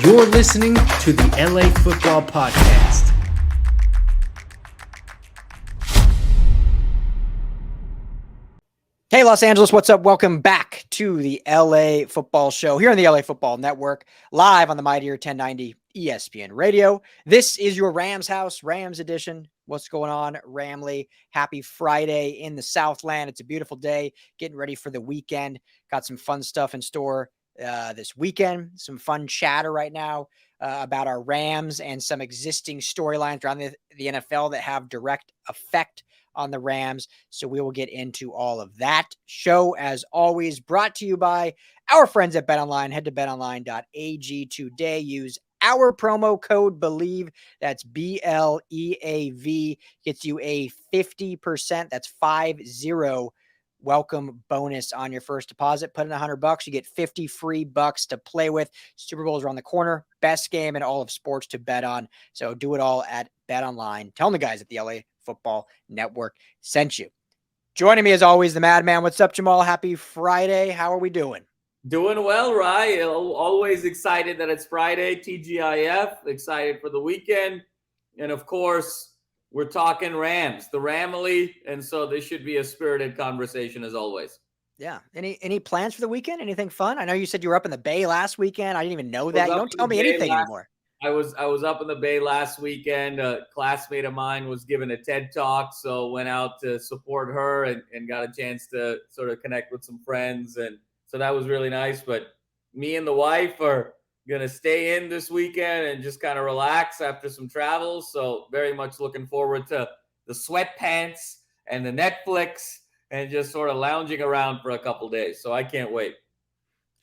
You're listening to the LA Football Podcast. Hey, Los Angeles, what's up? Welcome back to the LA Football Show here on the LA Football Network, live on the mightier 1090 ESPN Radio. This is your RamsHouse, Rams edition. What's going on, Ramley? Happy Friday in the Southland. It's a beautiful day, getting ready for the weekend. Got some fun stuff in store this weekend, some fun chatter right now about our Rams and some existing storylines around the NFL that have direct effect on the Rams. So we will get into all of that. Show, as always, brought to you by our friends at BetOnline. Head to betonline.ag today. Use our promo code BELIEVE. That's BLEAV. Gets you a 50%. That's 50 welcome bonus on your first deposit. Put in $100, you get 50 free bucks to play with. Super Bowl is around the corner. Best game in all of sports to bet on. So do it all at BetOnline. Tell them the guys at the LA Football Network sent you. Joining me as always, the Madman. What's up, Jamal? Happy Friday. How are we doing? Doing well, Rye. Always excited that it's Friday. TGIF. Excited for the weekend. And of course, we're talking Rams, the Ramily, and so this should be a spirited conversation as always. Yeah. Any plans for the weekend? Anything fun? I know you said you were up in the Bay last weekend. I didn't even know that. You don't tell me anything anymore. I was up in the Bay last weekend. A classmate of mine was giving a TED Talk, so went out to support her and got a chance to sort of connect with some friends, and so that was really nice. But me and the wife are going to stay in this weekend and just kind of relax after some travel. So very much looking forward to the sweatpants and the Netflix and just sort of lounging around for a couple days. So I can't wait.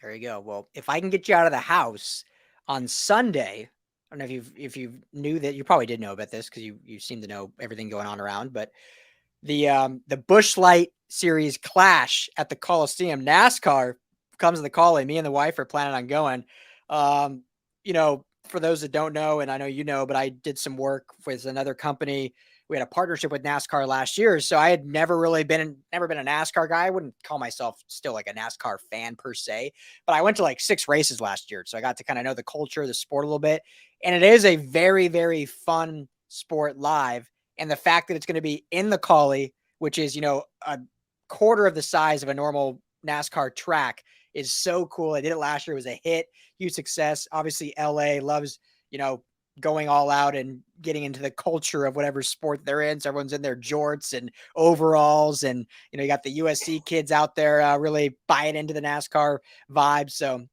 There you go. Well, if I can get you out of the house on Sunday, I don't know if you knew that. You probably did know about this because you seem to know everything going on around, but the Busch Light Series clash at the Coliseum, NASCAR comes to the call, and me and the wife are planning on going. For those that don't know, and I know you know, but I did some work with another company. We had a partnership with NASCAR last year. So I had never been a NASCAR guy. I wouldn't call myself still like a NASCAR fan per se, but I went to like 6 races last year. So I got to kind of know the culture, the sport a little bit. And it is a very, very fun sport live. And the fact that it's going to be in the Collie, which is, a quarter of the size of a normal NASCAR track, is so cool. I did it last year. It was a hit, huge success. Obviously, LA loves, going all out and getting into the culture of whatever sport they're in. So everyone's in their jorts and overalls, and you got the USC kids out there really buying into the NASCAR vibe. So me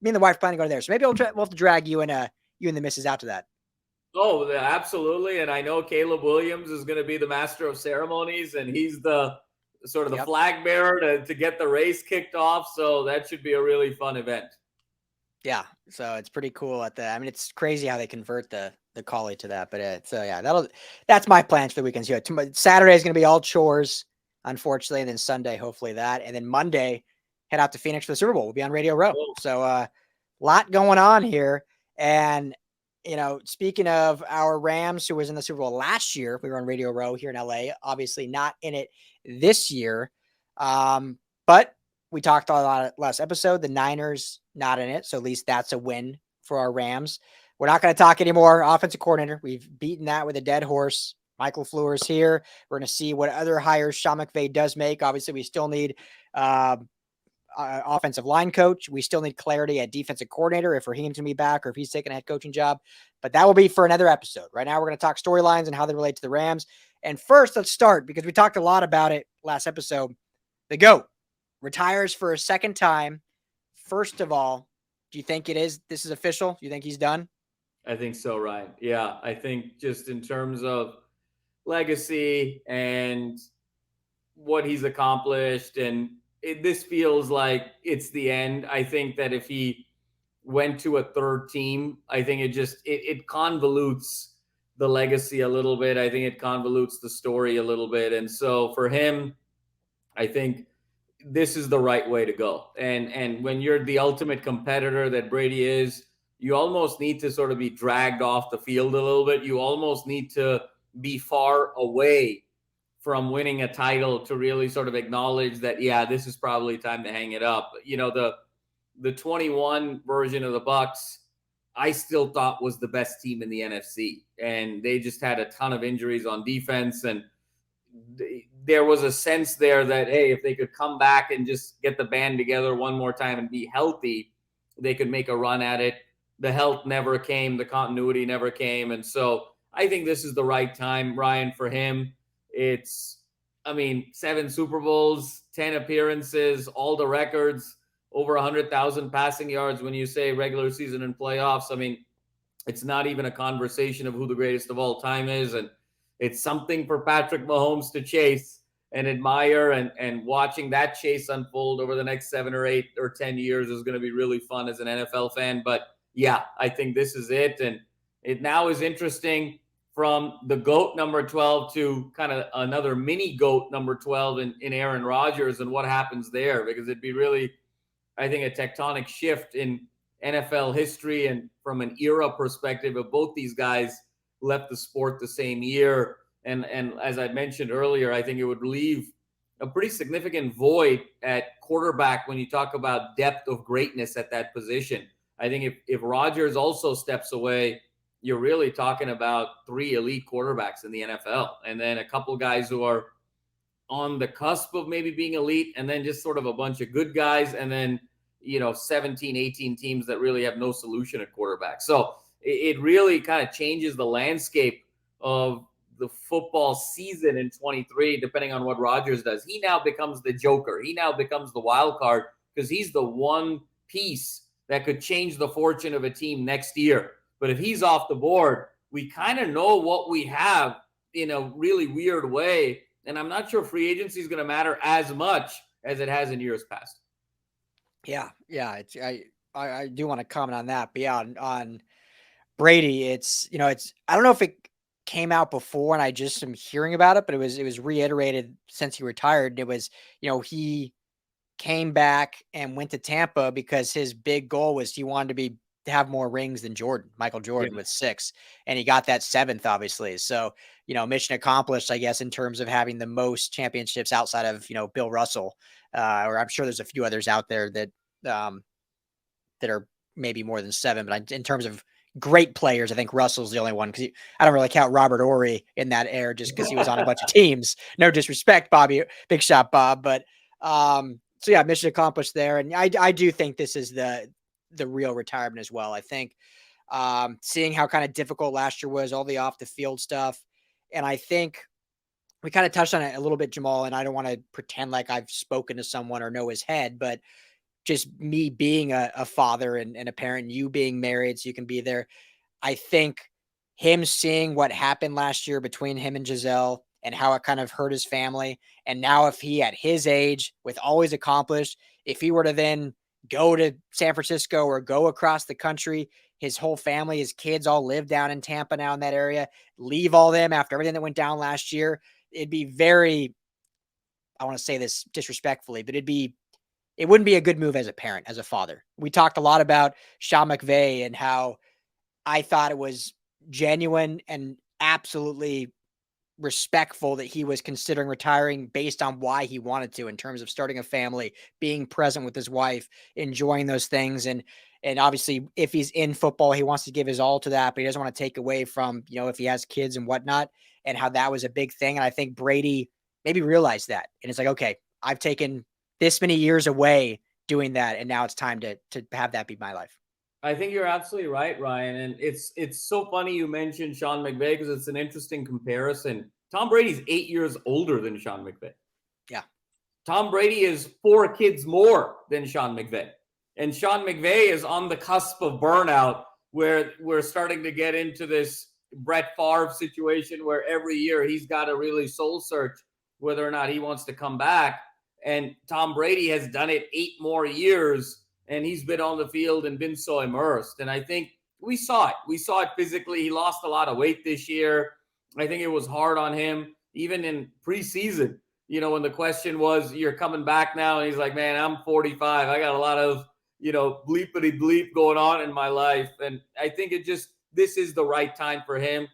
and the wife planning to go there. So maybe we'll have to drag you and the missus out to that. Oh, absolutely. And I know Caleb Williams is going to be the master of ceremonies, and he's the sort of the flag bearer to get the race kicked off. So that should be a really fun event. Yeah. So it's pretty cool it's crazy how they convert the Collie to that, but that's my plans for the weekend. So Saturday is going to be all chores, unfortunately. And then Sunday, hopefully that. And then Monday, head out to Phoenix for the Super Bowl. We'll be on Radio Row. Cool. So a lot going on here. And, speaking of our Rams, who was in the Super Bowl last year, we were on Radio Row here in LA, obviously not in it this year. But we talked a lot last episode, the Niners not in it. So at least that's a win for our Rams. We're not going to talk anymore. Offensive coordinator. We've beaten that with a dead horse. Michael Fleur's here. We're going to see what other hires Sean McVay does make. Obviously, we still need offensive line coach. We still need clarity at defensive coordinator if Raheem's going to be back or if he's taking a head coaching job. But that will be for another episode. Right now, we're going to talk storylines and how they relate to the Rams. And first, let's start because we talked a lot about it last episode. The GOAT retires for a second time. First of all, do you think this is official? Do you think he's done? I think so, Ryan. Yeah, I think just in terms of legacy and what he's accomplished, and this feels like it's the end. I think that if he went to a third team, I think it convolutes the legacy a little bit. I think it convolutes the story a little bit. And so for him, I think this is the right way to go. And when you're the ultimate competitor that Brady is, you almost need to sort of be dragged off the field a little bit. You almost need to be far away from winning a title to really sort of acknowledge that, this is probably time to hang it up. The 21 version of the Bucs, I still thought was the best team in the NFC. And they just had a ton of injuries on defense. And there was a sense there that, hey, if they could come back and just get the band together one more time and be healthy, they could make a run at it. The health never came. The continuity never came. And so I think this is the right time, Ryan, for him. It's, 7 Super Bowls, 10 appearances, all the records, over 100,000 passing yards when you say regular season and playoffs. It's not even a conversation of who the greatest of all time is. And it's something for Patrick Mahomes to chase and admire, and watching that chase unfold over the next 7 or 8 or 10 years is going to be really fun as an NFL fan. But yeah, I think this is it. And it now is interesting from the GOAT number 12 to kind of another mini GOAT number 12 in Aaron Rodgers and what happens there, because it'd be really, I think, a tectonic shift in NFL history and from an era perspective of both these guys left the sport the same year. And as I mentioned earlier, I think it would leave a pretty significant void at quarterback when you talk about depth of greatness at that position. I think if Rodgers also steps away, you're really talking about 3 elite quarterbacks in the NFL, and then a couple guys who are on the cusp of maybe being elite, and then just sort of a bunch of good guys, and then 17, 18 teams that really have no solution at quarterback. So it really kind of changes the landscape of the football season in 23, depending on what Rodgers does. He now becomes the joker. He now becomes the wild card because he's the one piece that could change the fortune of a team next year. But if he's off the board, we kind of know what we have in a really weird way. And I'm not sure free agency is going to matter as much as it has in years past. Yeah. I do want to comment on that. But yeah, on Brady, it's I don't know if it came out before and I just am hearing about it, but it was reiterated since he retired. It was, he came back and went to Tampa because his big goal was he wanted to have more rings than Michael Jordan with 6, and he got that 7th, obviously. So, mission accomplished, I guess, in terms of having the most championships outside of, Bill Russell, or I'm sure there's a few others out there that are maybe more than 7, but in terms of great players, I think Russell's the only one, because I don't really count Robert Horry in that era just because he was on a bunch of teams. No disrespect, Bobby, big shot, Bob, but so yeah, mission accomplished there. And I do think this is the real retirement as well. I think seeing how kind of difficult last year was, all the off the field stuff, and I think we kind of touched on it a little bit, Jamal, and I don't want to pretend like I've spoken to someone or know his head, but just me being a father and a parent, you being married so you can be there. I think him seeing what happened last year between him and Giselle and how it kind of hurt his family. And now if he, at his age, with all he's accomplished, if he were to then go to San Francisco or go across the country, his whole family, his kids all live down in Tampa now in that area, leave all them after everything that went down last year, it'd be very, I want to say this disrespectfully, but it wouldn't be a good move as a parent, as a father. We talked a lot about Sean McVay and how I thought it was genuine and absolutely respectful that he was considering retiring based on why he wanted to, in terms of starting a family, being present with his wife, enjoying those things. And obviously if he's in football, he wants to give his all to that, but he doesn't want to take away from, if he has kids and whatnot, and how that was a big thing. And I think Brady maybe realized that. And it's like, okay, I've taken this many years away doing that, and now it's time to have that be my life. I think you're absolutely right, Ryan. And it's so funny you mentioned Sean McVay, because it's an interesting comparison. Tom Brady's 8 years older than Sean McVay. Yeah. Tom Brady is 4 kids more than Sean McVay. And Sean McVay is on the cusp of burnout, where we're starting to get into this Brett Favre situation where every year he's got to really soul search whether or not he wants to come back. And Tom Brady has done it 8 more years, and he's been on the field and been so immersed. And I think we saw it. We saw it physically. He lost a lot of weight this year. I think it was hard on him, even in preseason, when the question was, you're coming back now. And he's like, man, I'm 45. I got a lot of, bleepity bleep going on in my life. And I think this is the right time for him.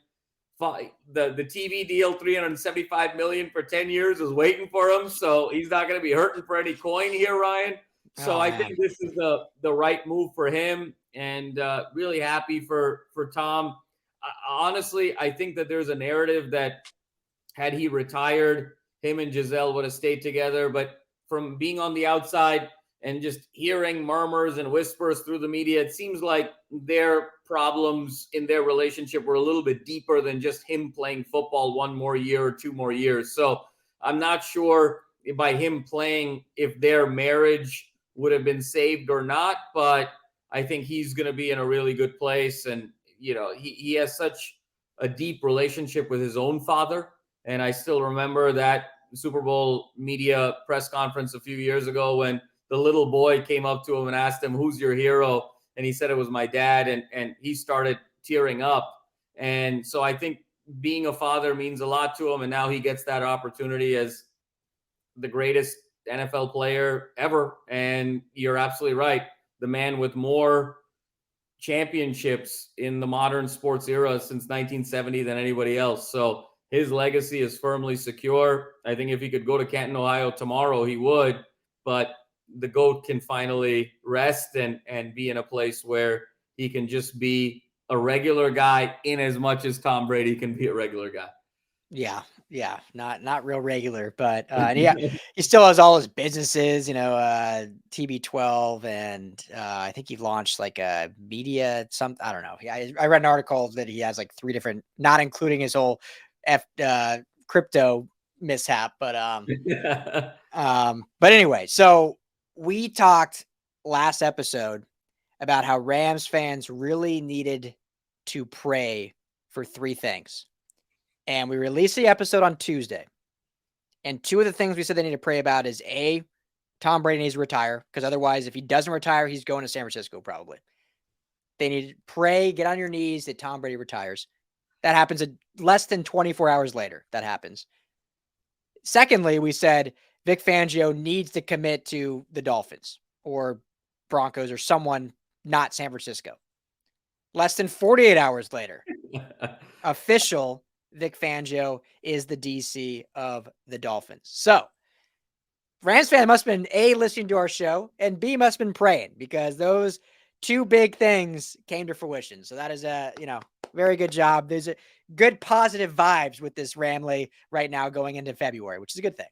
The TV deal, $375 million for 10 years, is waiting for him. So he's not going to be hurting for any coin here, Ryan. So I think this is the right move for him, and really happy for Tom. Honestly, I think that there's a narrative that had he retired, him and Giselle would have stayed together. But from being on the outside and just hearing murmurs and whispers through the media, it seems like their problems in their relationship were a little bit deeper than just him playing football one more year or 2 more years. So I'm not sure by him playing if their marriage would have been saved or not, but I think he's going to be in a really good place. And, he has such a deep relationship with his own father. And I still remember that Super Bowl media press conference a few years ago when the little boy came up to him and asked him, "Who's your hero?" And he said it was my dad. And he started tearing up. And so I think being a father means a lot to him. And now he gets that opportunity as the greatest NFL player ever. And you're absolutely right. The man with more championships in the modern sports era since 1970 than anybody else. So his legacy is firmly secure. I think if he could go to Canton, Ohio tomorrow, he would. But the GOAT can finally rest and be in a place where he can just be a regular guy in as much as Tom Brady can be a regular guy. Yeah. Not real regular, but he still has all his businesses, TB12, and I think he launched like a media, I don't know. I read an article that he has like 3 different, not including his whole crypto mishap, but anyway, so we talked last episode about how Rams fans really needed to pray for 3 things. And we released the episode on Tuesday. And 2 of the things we said they need to pray about is A, Tom Brady needs to retire, because otherwise, if he doesn't retire, he's going to San Francisco probably. They need to pray, get on your knees that Tom Brady retires. That happens less than 24 hours later. That happens. Secondly, we said Vic Fangio needs to commit to the Dolphins or Broncos or someone not San Francisco. Less than 48 hours later, official Vic Fangio is the DC of the Dolphins. So Rams fan must have been A, listening to our show, and B, must have been praying, because those 2 big things came to fruition. So that is very good job. There's a good positive vibes with this Ramley right now going into February, which is a good thing.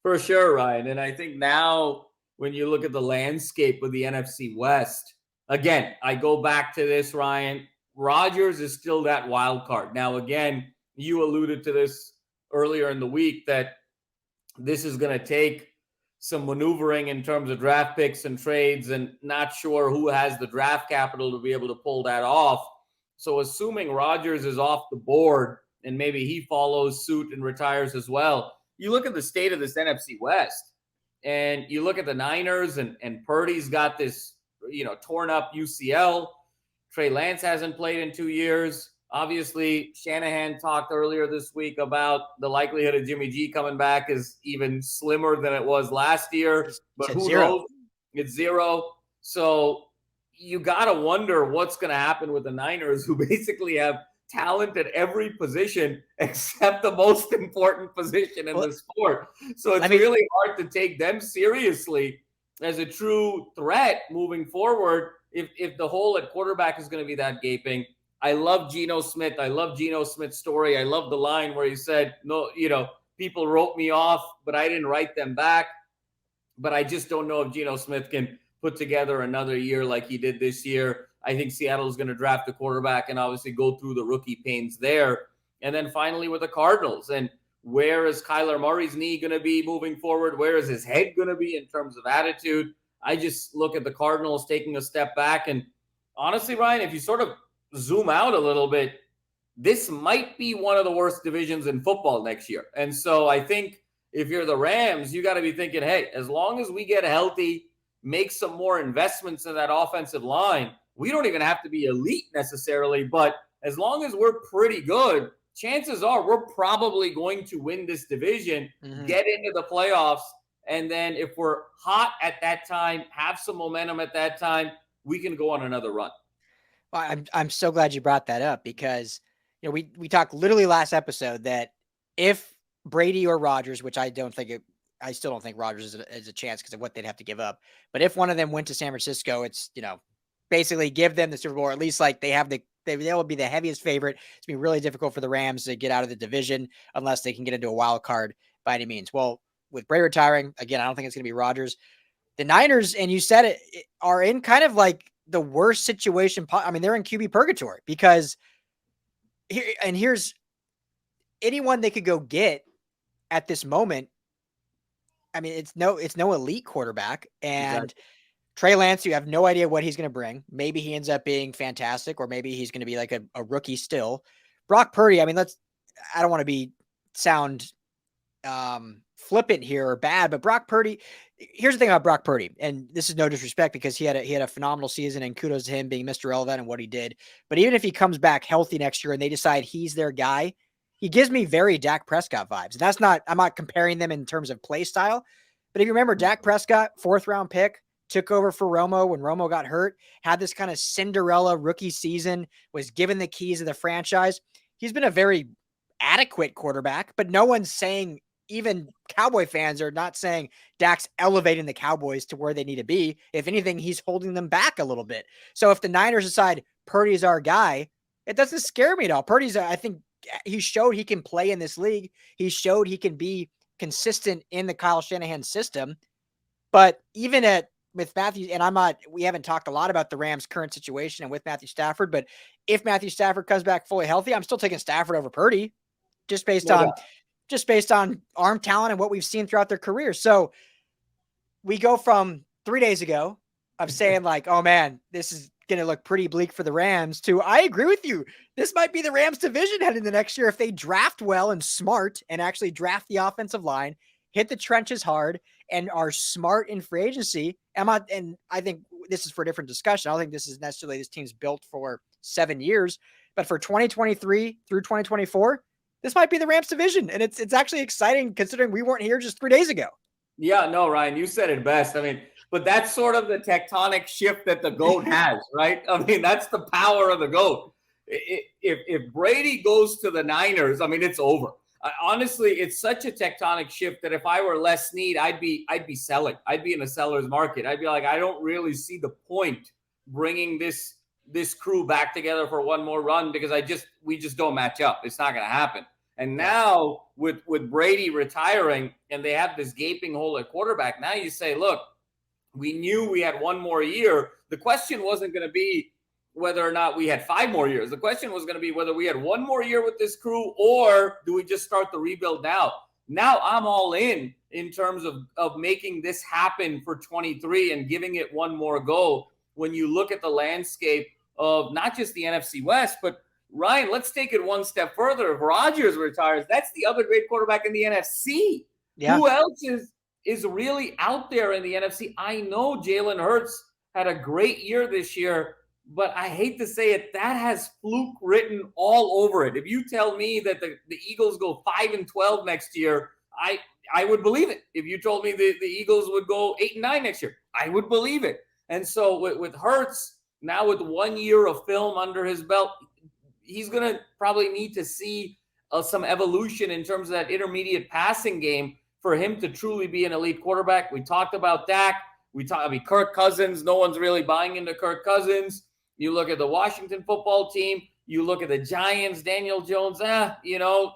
For sure, Ryan. And I think now when you look at the landscape of the NFC West, again, I go back to this, Ryan. Rodgers is still that wild card. Now, again, you alluded to this earlier in the week that this is going to take some maneuvering in terms of draft picks and trades, and not sure who has the draft capital to be able to pull that off. So assuming Rodgers is off the board and maybe he follows suit and retires as well, you look at the state of this NFC West and you look at the Niners, and Purdy's got this, torn up UCL. Trey Lance hasn't played in 2 years. Obviously, Shanahan talked earlier this week about the likelihood of Jimmy G coming back is even slimmer than it was last year. But who knows? It's 0. So you got to wonder what's going to happen with the Niners, who basically have talent at every position except the most important position in the sport. So it's really hard to take them seriously as a true threat moving forward if the hole at quarterback is going to be that gaping. I love Geno Smith. I love Geno Smith's story. I love the line where he said, "No, people wrote me off, but I didn't write them back." But I just don't know if Geno Smith can put together another year like he did this year. I think Seattle is going to draft a quarterback and obviously go through the rookie pains there. And then finally with the Cardinals, and where is Kyler Murray's knee going to be moving forward? Where is his head going to be in terms of attitude? I just look at the Cardinals taking a step back. And honestly, Ryan, if you sort of zoom out a little bit, this might be one of the worst divisions in football next year. And so I think if you're the Rams, you got to be thinking, hey, as long as we get healthy, make some more investments in that offensive line, we don't even have to be elite necessarily, but as long as we're pretty good, chances are we're probably going to win this division, get into the playoffs, and then if we're hot at that time, have some momentum at that time, we can go on another run. Well, I'm so glad you brought that up, because we talked literally last episode that if Brady or Rodgers, which I don't think I still don't think Rodgers is a chance because of what they'd have to give up. But if one of them went to San Francisco, it's, basically give them the Super Bowl, or at least like they'll be the heaviest favorite. It's going to be really difficult for the Rams to get out of the division unless they can get into a wild card by any means. Well, with Brady retiring, again, I don't think it's going to be Rodgers. The Niners, and you said it, are in kind of like the worst situation. I mean, they're in QB purgatory because here's anyone they could go get at this moment. I mean, it's no elite quarterback, and Exactly. Trey Lance, you have no idea what he's going to bring. Maybe he ends up being fantastic, or maybe he's going to be like a rookie still. Brock Purdy, I mean, I don't want to sound flippant here or bad, but Brock Purdy, here's the thing about Brock Purdy, and this is no disrespect because he had a phenomenal season, and kudos to him being Mr. Relevant and what he did. But even if he comes back healthy next year and they decide he's their guy, he gives me very Dak Prescott vibes. And I'm not comparing them in terms of play style, but if you remember, Dak Prescott, 4th round pick, took over for Romo when Romo got hurt, had this kind of Cinderella rookie season, was given the keys of the franchise. He's been a very adequate quarterback, but no one's saying, even Cowboy fans are not saying Dak's elevating the Cowboys to where they need to be. If anything, he's holding them back a little bit. So if the Niners decide Purdy's our guy, it doesn't scare me at all. I think he showed he can play in this league. He showed he can be consistent in the Kyle Shanahan system. But even with Matthew, and we haven't talked a lot about the Rams' current situation and with Matthew Stafford, but if Matthew Stafford comes back fully healthy, I'm still taking Stafford over Purdy just based on arm talent and what we've seen throughout their career. So we go from 3 days ago of saying like, oh man, this is going to look pretty bleak for the Rams to, I agree with you. This might be the Rams division heading into next year if they draft well and smart and actually draft the offensive line, hit the trenches hard, and are smart in free agency. And I think this is for a different discussion. I don't think this is necessarily this team's built for 7 years, but for 2023 through 2024, this might be the Rams division. And it's actually exciting considering we weren't here just 3 days ago. Yeah, no, Ryan, you said it best. I mean, but that's sort of the tectonic shift that the GOAT has, right? I mean, that's the power of the GOAT. If Brady goes to the Niners, I mean, it's over. Honestly, it's such a tectonic shift that if I were Les Snead, I'd be selling. I'd be in a seller's market. I'd be like, I don't really see the point bringing this crew back together for one more run because we just don't match up. It's not going to happen. And now with Brady retiring and they have this gaping hole at quarterback, now you say, look, we knew we had one more year. The question wasn't going to be whether or not we had 5 more years. The question was going to be whether we had one more year with this crew or do we just start the rebuild now? Now I'm all in terms of making this happen for 23 and giving it one more go. When you look at the landscape of not just the NFC West, but Ryan, let's take it one step further. If Rodgers retires, that's the other great quarterback in the NFC. Yeah. Who else is really out there in the NFC? I know Jalen Hurts had a great year this year, but I hate to say it, that has fluke written all over it. If you tell me that the Eagles go 5-12 next year, I would believe it. If you told me the Eagles would go 8-9 next year, I would believe it. And so with Hurts, now with 1 year of film under his belt, he's going to probably need to see some evolution in terms of that intermediate passing game for him to truly be an elite quarterback. We talked about Dak. Kirk Cousins. No one's really buying into Kirk Cousins. You look at the Washington football team. You look at the Giants, Daniel Jones,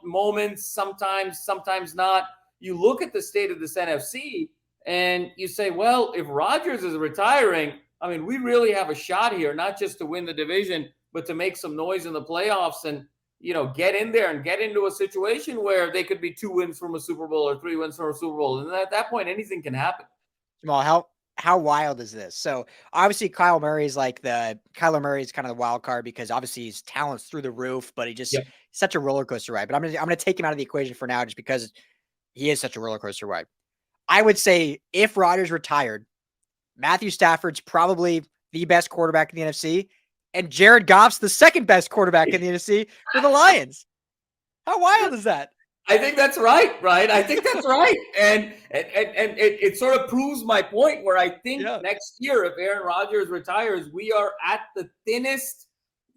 moments, sometimes not. You look at the state of this NFC and you say, well, if Rodgers is retiring, I mean, we really have a shot here, not just to win the division, but to make some noise in the playoffs and, get in there and get into a situation where they could be 2 wins from a Super Bowl or 3 wins from a Super Bowl. And at that point, anything can happen. Jamal, how wild is this? So obviously Kyler Murray is kind of the wild card because obviously his talent's through the roof, but he just such a roller coaster ride. But I'm going to take him out of the equation for now, just because he is such a roller coaster ride. I would say if Rodgers retired, Matthew Stafford's probably the best quarterback in the NFC, and Jared Goff's the second best quarterback in the NFC for the Lions. How wild is that? I think that's right. I think that's right. And it sort of proves my point where I think next year, if Aaron Rodgers retires, we are at the thinnest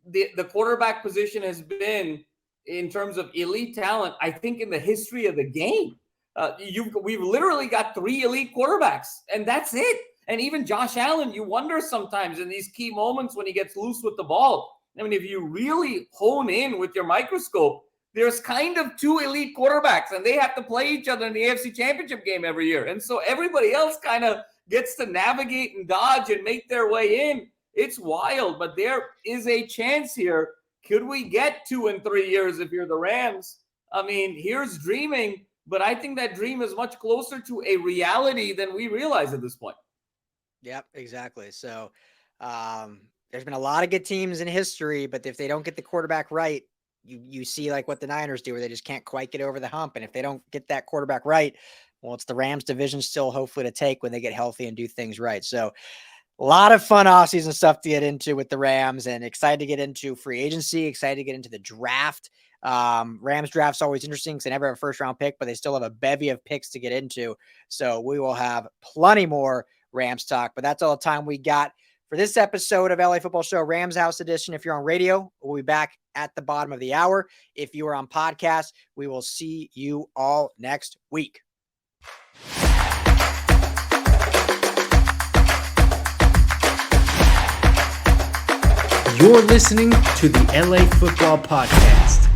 the quarterback position has been in terms of elite talent, I think, in the history of the game. We've literally got 3 elite quarterbacks, and that's it. And even Josh Allen, you wonder sometimes in these key moments when he gets loose with the ball. I mean, if you really hone in with your microscope, there's kind of 2 elite quarterbacks, and they have to play each other in the AFC Championship game every year. And so everybody else kind of gets to navigate and dodge and make their way in. It's wild, but there is a chance here. Could we get 2 in 3 years if you're the Rams? I mean, here's dreaming, but I think that dream is much closer to a reality than we realize at this point. Yep, exactly. So there's been a lot of good teams in history, but if they don't get the quarterback right, you see like what the Niners do, where they just can't quite get over the hump. And if they don't get that quarterback right, well, it's the Rams division still hopefully to take when they get healthy and do things right. So a lot of fun offseason stuff to get into with the Rams, and excited to get into free agency, excited to get into the draft. Rams draft's always interesting because they never have a first round pick, but they still have a bevy of picks to get into. So we will have plenty more Rams talk, but that's all the time we got for this episode of LA Football Show, Rams House edition. If you're on radio, we'll be back at the bottom of the hour. If you are on podcast, we will see you all next week. You're listening to the LA Football Podcast.